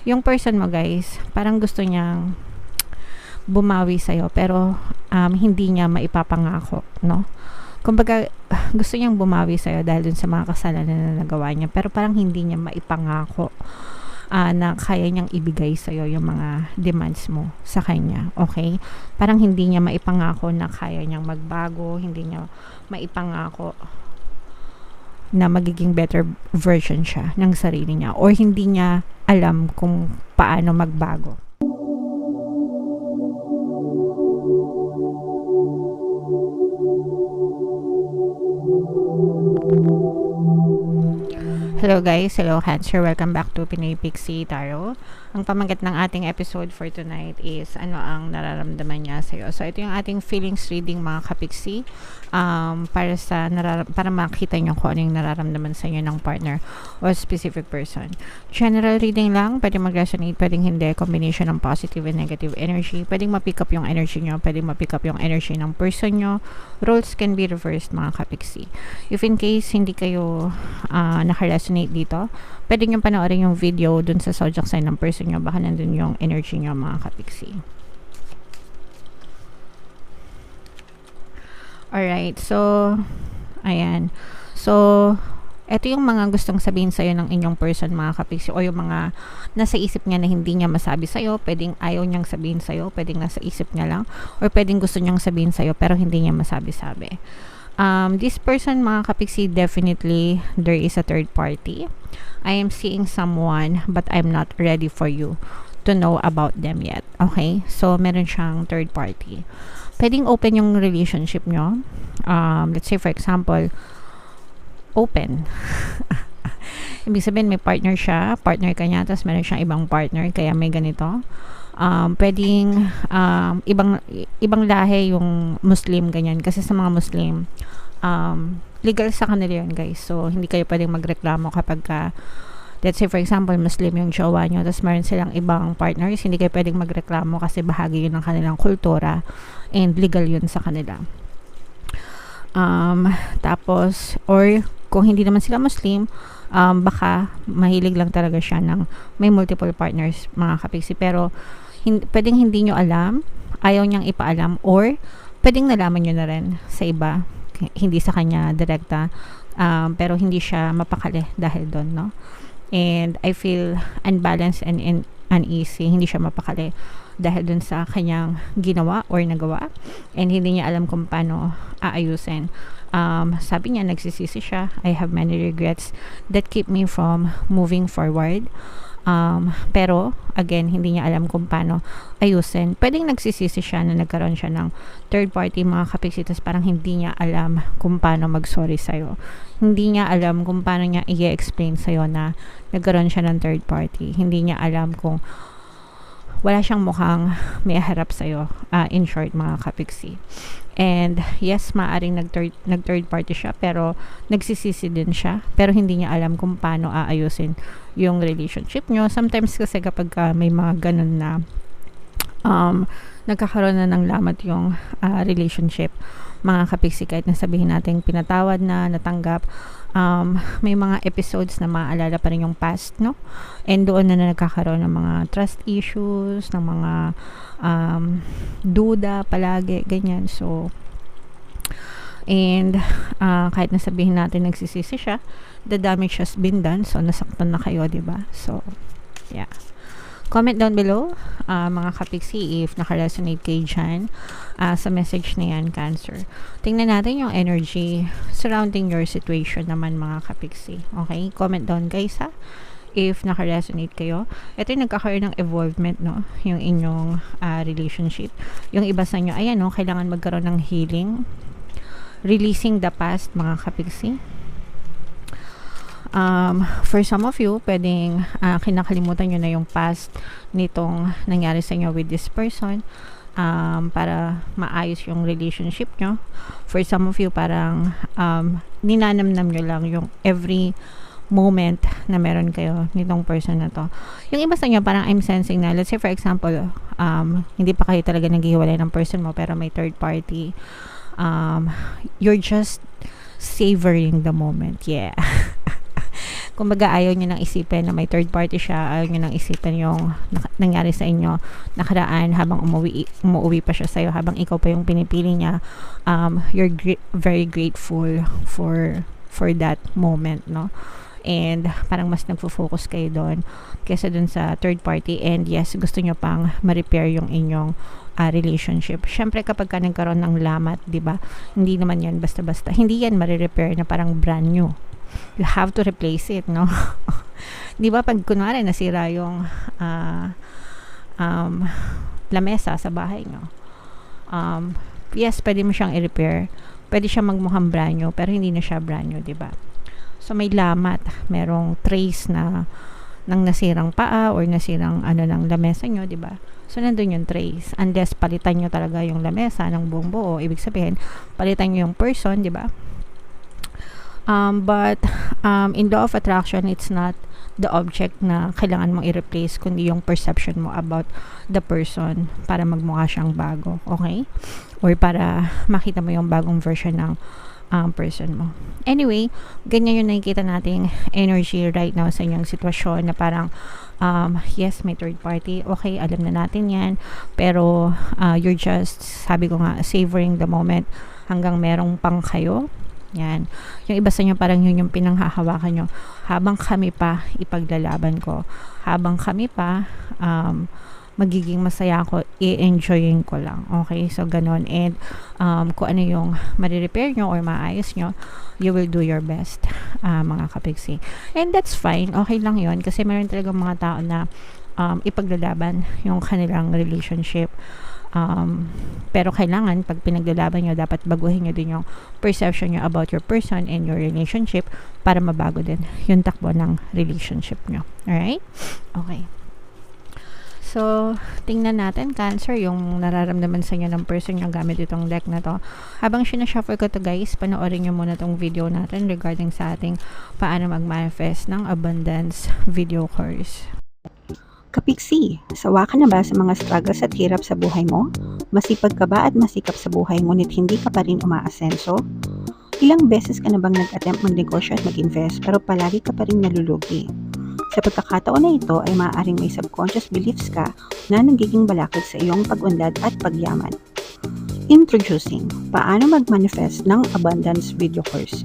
Yung person mo guys, parang gusto niyang bumawi sa'yo pero hindi niya maipapangako, no? Kumbaga, gusto niyang bumawi sa'yo dahil dun sa mga kasalanan na nagawa niya pero parang hindi niya maipangako na kaya niyang ibigay sa'yo yung mga demands mo sa kanya, okay? Parang hindi niya maipangako na kaya niyang magbago, hindi niya maipangako na magiging better version siya ng sarili niya or hindi niya alam kung paano magbago. Hello guys, hello Cancer, welcome back to Pinoy Pixie Tarot. Ang pamagat ng ating episode for tonight is ano ang nararamdaman niya sa'yo. So ito yung ating feelings reading mga kapixie, para makita nyo kung ano yung nararamdaman sa inyo ng partner o specific person. General reading lang, pwedeng mag-resonate, pwedeng hindi, combination ng positive and negative energy, pwedeng ma-pick up yung energy nyo, pwedeng ma-pick up yung energy ng person nyo. Roles can be reversed mga kapixie. If in case hindi kayo naka-resonate dito, pwede nyo panoorin yung video dun sa zodiac sign ng person nyo, baka nandun yung energy nyo mga kapixie. Alright, so ayan, so ito yung mga gustong sabihin sa'yo ng inyong person mga kapixie, o yung mga nasa isip niya na hindi niya masabi sa'yo, pwedeng ayaw niyang sabihin sa'yo, pwedeng nasa isip niya lang, or pwedeng gusto niyang sabihin sa'yo pero hindi niya masabi-sabi. This person mga kapixie, definitely there is a third party. I am seeing someone but I'm not ready for you to know about them yet. Okay? So, meron siyang third party. Pwedeng open yung relationship nyo. Let's say for example, open. Ibig sabihin may partner siya, partner ka niya, tapos meron siyang ibang partner, kaya may ganito. Pwedeng ibang lahi yung Muslim, ganyan. Kasi sa mga Muslim, legal sa kanila yun guys. So, hindi kayo pwedeng magreklamo kapag let's say for example, Muslim yung jowa nyo, tapos meron silang ibang partners, hindi kayo pwedeng magreklamo kasi bahagi yun ng kanilang kultura and legal yun sa kanila. Tapos, or kung hindi naman sila Muslim, baka mahilig lang talaga siya ng may multiple partners mga kapixie, pero pwedeng hindi nyo alam, ayaw niyang ipaalam, or pwedeng nalaman nyo na rin sa iba, hindi sa kanya direkta, pero hindi siya mapakali dahil doon, no? And I feel unbalanced and uneasy, hindi siya mapakali dahil dun sa kanyang ginawa or nagawa, and hindi niya alam kung paano aayusin. Sabi niya nagsisisi siya, I have many regrets that keep me from moving forward. Pero again, hindi niya alam kung paano ayusin. Pwedeng nagsisisi siya na nagkaroon siya ng third party mga kapixie, parang hindi niya alam kung paano mag-sorry sa'yo. Hindi niya alam kung paano niya i-explain sa'yo na nagkaroon siya ng third party. Hindi niya alam kung wala siyang mukhang may harap sa'yo, in short mga kapixie. And yes, maaaring nag-third party siya, pero nagsisisi din siya, pero hindi niya alam kung paano aayusin yung relationship nyo. Sometimes kasi kapag may mga ganun na nagkakaroon na ng lamat yung relationship mga kapixie, kahit na sabihin natin pinatawad na, natanggap, may mga episodes na maaalala pa rin yung past, no? And doon na nagkakaroon ng mga trust issues, ng mga duda palagi, ganyan. So, and kahit na sabihin natin nagsisisi siya, the damage has been done, so nasaktan na kayo, diba? So, yeah. Comment down below mga kapixie if naka-resonate kayo dyan sa message na yan, Cancer. Tingnan natin yung energy surrounding your situation naman mga kapixie. Okay? Comment down guys ha if naka-resonate kayo. Ito yung nagkakaroon ng evolvement, no? Yung inyong relationship. Yung iba sa inyo, ayan, no? Kailangan magkaroon ng healing. Releasing the past mga kapixie. For some of you, pwedeng kinakalimutan nyo na yung past nitong nangyari sa inyo with this person, para maayos yung relationship nyo. For some of you, parang ninanamnam nyo lang yung every moment na meron kayo nitong person na to. Yung iba sa inyo, parang I'm sensing na, let's say for example, hindi pa kayo talaga naghihiwalay ng person mo, pero may third party. You're just savoring the moment. Yeah. Kumbaga, ayaw niyo nang isipin na may third party siya, ayaw niyo nang isipin yung nangyari sa inyo nakaraan habang umuwi pa siya sa'yo, habang ikaw pa yung pinipili niya. You're very grateful for that moment, no? And parang mas nagfo-focus kayo doon kaysa doon sa third party. And yes, gusto nyo pang ma-repair yung inyong relationship. Syempre kapag ka nagkaroon ng lamat, di ba? Hindi naman yan basta-basta. Hindi yan ma-repair na parang brand new. You have to replace it, no? Di ba pag kunwari nasira yung lamesa sa bahay nyo, yes, pwede mo siyang i-repair. Pwede siya magmukhang brand new, pero hindi na siya brand new, di ba? So may lamat, merong trace na ng nasirang paa or nasirang ng lamesa nyo, di ba? So nandun yung trace. Unless palitan nyo talaga yung lamesa ng buong buo, ibig sabihin palitan nyo yung person, di ba? But in law of attraction, it's not the object na kailangan mong i-replace, kundi yung perception mo about the person para magmukha siyang bago, okay? Or para makita mo yung bagong version ng person mo. Anyway, ganyan yung nakikita nating energy right now sa inyong sitwasyon na parang yes, may third party. Okay, alam na natin yan. Pero you're just, sabi ko nga, savoring the moment hanggang merong pang kayo. Yan. Yung iba sa inyo parang yun yung pinanghahawakan nyo. Habang kami pa, ipaglalaban ko. Habang kami pa, magiging masaya ako, i-enjoyin ko lang. Okay? So, ganun. And, kung ano yung marirepair nyo or maayos nyo, you will do your best, mga kapigsi. And that's fine. Okay lang yun. Kasi meron talagang mga tao na ipaglalaban yung kanilang relationship. Pero kailangan, pag pinaglalaban nyo, dapat baguhin nyo din yung perception nyo about your person and your relationship para mabago din yung takbo ng relationship nyo. Alright? Okay. So, tingnan natin, Cancer, yung nararamdaman sa inyo ng person yung gamit itong deck na to. Habang sinashuffle ko to, guys, panoorin nyo muna tong video natin regarding sa ating paano mag-manifest ng abundance video course. Kapiksi, sawa ka na ba sa mga struggles at hirap sa buhay mo? Masipag ka ba at masikap sa buhay ngunit hindi ka pa rin umaasenso? Ilang beses ka na bang nag-attempt magnegosyo at mag-invest pero palagi ka pa rin nalulugi? Sa pagkakataon na ito ay maaaring may subconscious beliefs ka na nagiging balakid sa iyong pag-unlad at pagyaman. Introducing, paano mag-manifest ng abundance video course.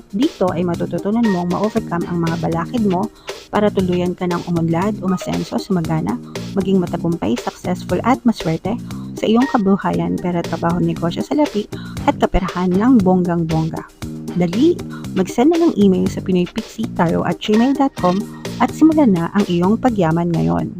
Dito ay matututunan mong ma-overcome ang mga balakid mo para tuluyan ka ng umunlad, umasenso, sumagana, maging matagumpay, successful at maswerte sa iyong kabuhayan, pera, trabaho, negosyo, salapi at kaperahan ng bonggang-bongga. Dali, mag-send na ng email sa pinoypixitaro@gmail.com at simulan na ang iyong pagyaman ngayon.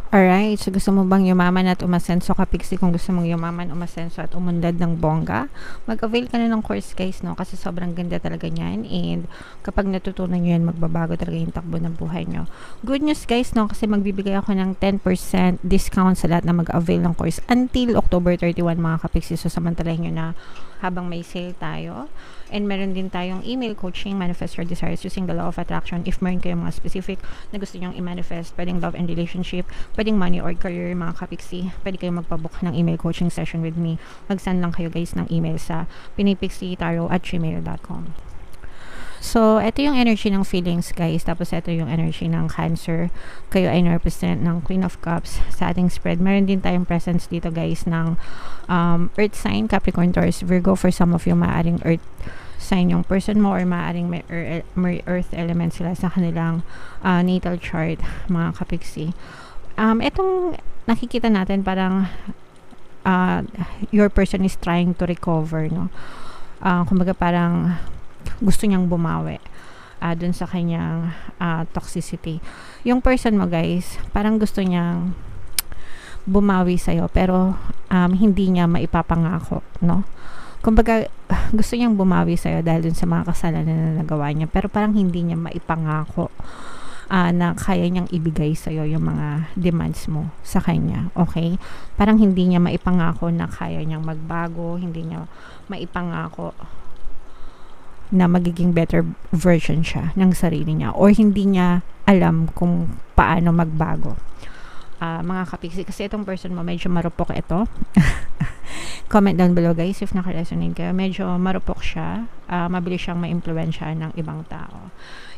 Alright, so gusto mo bang yumaman at umasenso, kapiksi? Kung gusto mong yumaman, umasenso at umundad ng bongga, mag-avail ka na ng course, guys, no? Kasi sobrang ganda talaga niyan, and kapag natutunan nyo yan, magbabago talaga yung takbo ng buhay nyo. Good news, guys, no? Kasi magbibigay ako ng 10% discount sa lahat na mag-avail ng course until October 31, mga kapiksi. So samantalahin nyo na habang may sale tayo. And meron din tayong email coaching, manifest your desires using the law of attraction. If meron kayong mga specific na gusto nyong i-manifest, pwedeng love and relationship, pwedeng money or career, mga kapiksi, pwede kayong magpabook ng email coaching session with me. Mag-send lang kayo, guys, ng email sa pinoypixitaro@gmail.com. So, ito yung energy ng feelings, guys. Tapos, ito yung energy ng Cancer. Kayo ay na-represent ng Queen of Cups sa ating spread. Meron din tayong presence dito, guys, ng Earth sign, Capricorn, Taurus, Virgo. For some of you, maaaring Earth sign yung person mo or maaaring may Earth element sila sa kanilang natal chart, mga kapiksi. Itong nakikita natin, parang your person is trying to recover, no? Kumbaga parang gusto niyang bumawi dun sa kanyang toxicity. Yung person mo, guys, parang gusto niyang bumawi sa'yo, pero hindi niya maipapangako, no? Kumbaga, gusto niyang bumawi sa'yo dahil dun sa mga kasalanan na nagawa niya, pero parang hindi niya maipangako na kaya niyang ibigay sa'yo yung mga demands mo sa kanya, okay? Parang hindi niya maipangako na kaya niyang magbago, hindi niya maipangako na magiging better version siya ng sarili niya, or hindi niya alam kung paano magbago. Mga kapiksi, kasi itong person mo medyo marupok ito. Comment down below, guys, if naka-resonate kayo. Medyo marupok siya. mabilis siyang ma-impluwensyahan ng ibang tao.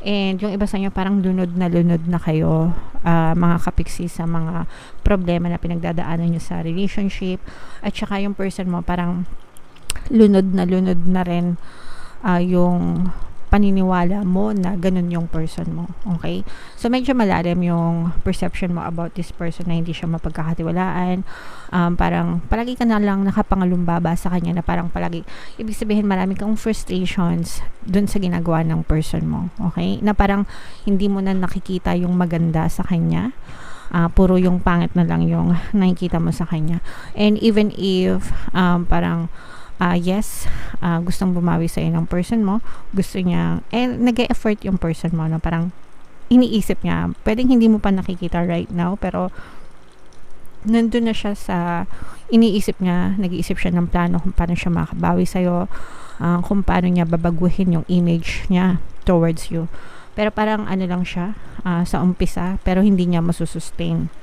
And yung iba sa inyo parang lunod na kayo, mga kapiksi, sa mga problema na pinagdadaanan nyo sa relationship, at saka yung person mo parang lunod na rin yung paniniwala mo na ganun yung person mo. Okay? So, medyo malalim yung perception mo about this person na hindi siya mapagkakatiwalaan. Parang palagi ka na lang nakapangalumbaba sa kanya, na parang palagi, ibig sabihin marami kang frustrations dun sa ginagawa ng person mo. Okay? Na parang hindi mo na nakikita yung maganda sa kanya. Puro yung pangit na lang yung nakikita mo sa kanya. And even if parang yes, gustong bumawi sa'yo ng person mo, gusto niya, nag-e-effort yung person mo, na parang iniisip niya, pwedeng hindi mo pa nakikita right now, pero nandun na siya sa iniisip niya, nag-iisip siya ng plano kung paano siya makabawi sa'yo, kung paano niya babaguhin yung image niya towards you. Pero parang ano lang siya, sa umpisa, pero hindi niya masusustain.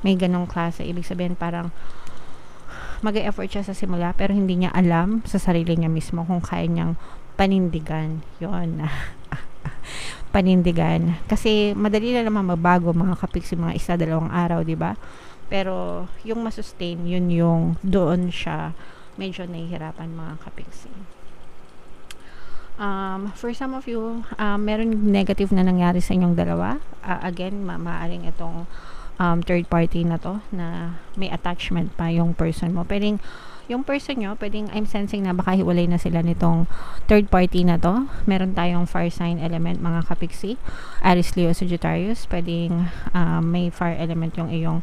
May ganong klase, ibig sabihin parang mag-e-effort siya sa simula, pero hindi niya alam sa sarili niya mismo kung kaya niyang panindigan yon. Panindigan, kasi madali na naman magbago, mga kapiksi, mga 1-2 araw, di ba? Pero yung masustain, yun yung doon siya medyo nahihirapan, mga kapiksi. For some of you, meron negative na nangyari sa inyong dalawa. Again, maaaring itong third party na to, na may attachment pa yung person mo. Pwedeng yung person nyo, I'm sensing na baka hiwalay na sila nitong third party na to. Meron tayong fire sign element, mga kapiksi, Aries, Leo, Sagittarius. Pwedeng may fire element yung iyong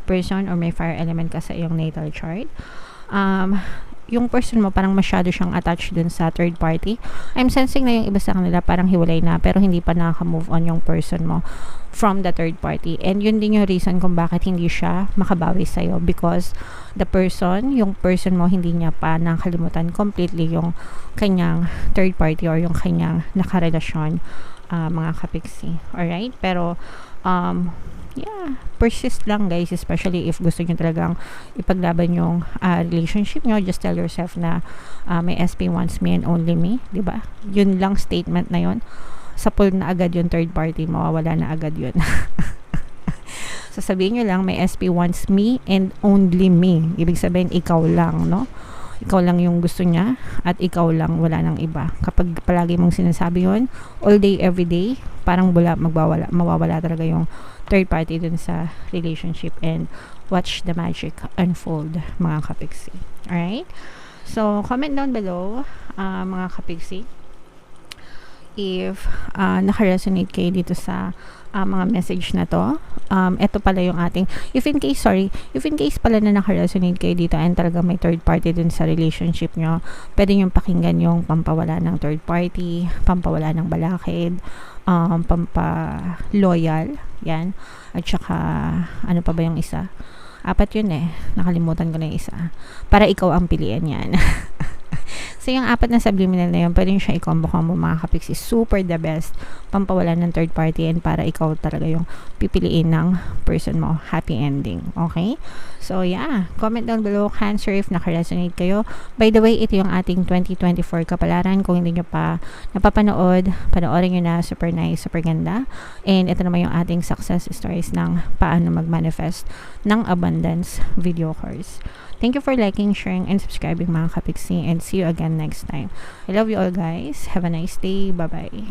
person, or may fire element ka sa iyong natal chart. Yung person mo parang masyado siyang attached dun sa third party. I'm sensing na yung iba sa kanila parang hiwalay na, pero hindi pa nakaka-move on yung person mo from the third party. And yun din yung reason kung bakit hindi siya makabawi sa'yo, because yung person mo, hindi niya pa nakalimutan completely yung kanyang third party or yung kanyang nakarelasyon, mga kapiksi. Alright? Pero persist lang, guys, especially if gusto nyo talagang ipaglaban yung relationship nyo. Just tell yourself na may SP wants me and only me, diba? Yun lang, statement na yun. Sapul na agad yung third party, mawawala na agad yun. Sasabihin nyo lang, may SP wants me and only me. Ibig sabihin, ikaw lang, no? Ikaw lang yung gusto niya, at ikaw lang, wala nang iba. Kapag palagi mong sinasabi yun, all day, every day, parang mawawala talaga yung third party dun sa relationship, and watch the magic unfold, mga kapiksi. Alright? So, comment down below, mga kapiksi, if naka-resonate kayo dito sa mga message na to. Ito pala yung ating, if in case pala na naka-resonate kayo dito and talaga may third party dun sa relationship nyo, pwede nyo pakinggan yung pampawala ng third party, pampawala ng balakid, pampa-loyal, yan. At saka, ano pa ba yung isa? 4 yun nakalimutan ko na yung isa. Para ikaw ang piliin yan. So, yung 4 na subliminal na yun, pwede nyo siya i-combo mo, mga kapiksi. Super the best. Pampawala ng third party, and para ikaw talaga yung pipiliin ng person mo. Happy ending. Okay? So, yeah. Comment down below, Cancer, if naka-resonate kayo. By the way, ito yung ating 2024 kapalaran. Kung hindi nyo pa napapanood, panoorin nyo na. Super nice, super ganda. And ito naman yung ating success stories ng paano mag-manifest ng abundance video course. Thank you for liking, sharing, and subscribing, mga kapiksi, and see you again next time. I love you all, guys. Have a nice day. Bye-bye.